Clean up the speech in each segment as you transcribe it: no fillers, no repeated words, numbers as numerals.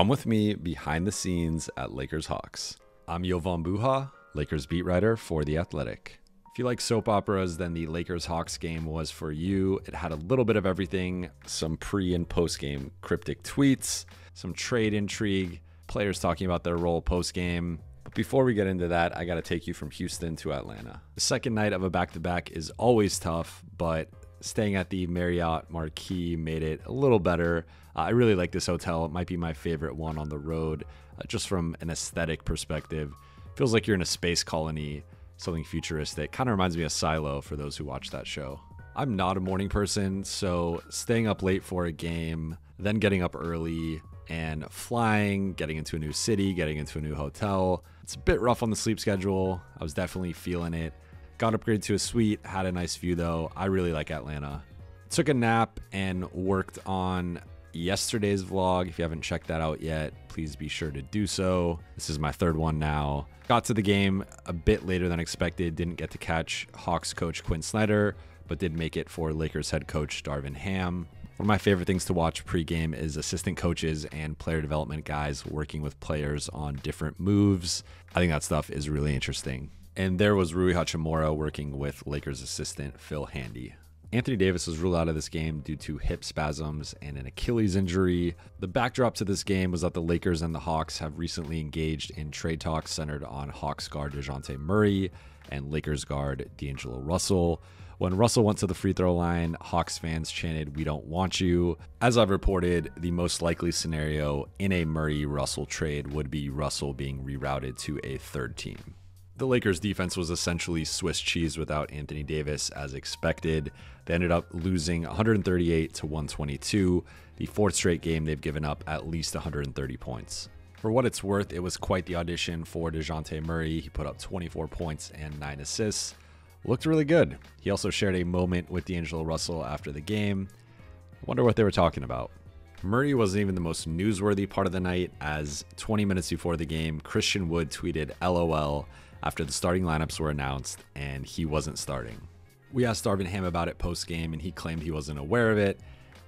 Come with me behind the scenes at Lakers Hawks. I'm Yovan Buha, Lakers beat writer for The Athletic. If you like soap operas, then the Lakers Hawks game was for you. It had a little bit of everything, some pre and post game cryptic tweets, some trade intrigue, players talking about their role post game. But before we get into that, I got to take you from Houston to Atlanta. The second night of a back-to-back is always tough, but staying at the Marriott Marquis made it a little better. I really like this hotel. It might be my favorite one on the road, just from an aesthetic perspective. Feels like you're in a space colony, something futuristic. Kind of reminds me of Silo for those who watch that show. I'm not a morning person, so staying up late for a game, then getting up early and flying, getting into a new city, getting into a new hotel. It's a bit rough on the sleep schedule. I was definitely feeling it. Got upgraded to a suite, had a nice view though. I really like Atlanta. Took a nap and worked on yesterday's vlog. If you haven't checked that out yet, please be sure to do so. This is my third one now. Got to the game a bit later than expected. Didn't get to catch Hawks coach Quinn Snyder, but did make it for Lakers head coach Darvin Ham. One of my favorite things to watch pregame is assistant coaches and player development guys working with players on different moves. I think that stuff is really interesting. And there was Rui Hachimura working with Lakers assistant Phil Handy. Anthony Davis was ruled out of this game due to hip spasms and an Achilles injury. The backdrop to this game was that the Lakers and the Hawks have recently engaged in trade talks centered on Hawks guard DeJounte Murray and Lakers guard D'Angelo Russell. When Russell went to the free throw line, Hawks fans chanted, "We don't want you." As I've reported, the most likely scenario in a Murray-Russell trade would be Russell being rerouted to a third team. The Lakers defense was essentially Swiss cheese without Anthony Davis as expected. They ended up losing 138 to 122, the fourth straight game they've given up at least 130 points. For what it's worth, it was quite the audition for DeJounte Murray. He put up 24 points and 9 assists. Looked really good. He also shared a moment with D'Angelo Russell after the game. I wonder what they were talking about. Murray wasn't even the most newsworthy part of the night, as 20 minutes before the game, Christian Wood tweeted LOL after the starting lineups were announced and he wasn't starting. We asked Darvin Ham about it post-game and he claimed he wasn't aware of it.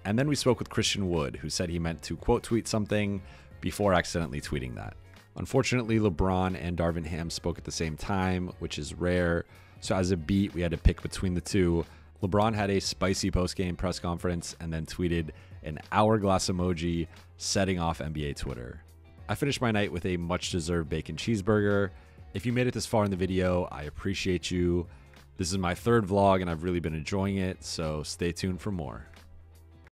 And then we spoke with Christian Wood, who said he meant to quote tweet something before accidentally tweeting that. Unfortunately, LeBron and Darvin Ham spoke at the same time, which is rare. So as a beat, we had to pick between the two. LeBron had a spicy post-game press conference and then tweeted an hourglass emoji setting off NBA Twitter. I finished my night with a much-deserved bacon cheeseburger. If you made it this far in the video, I appreciate you. This is my third vlog and I've really been enjoying it, so stay tuned for more.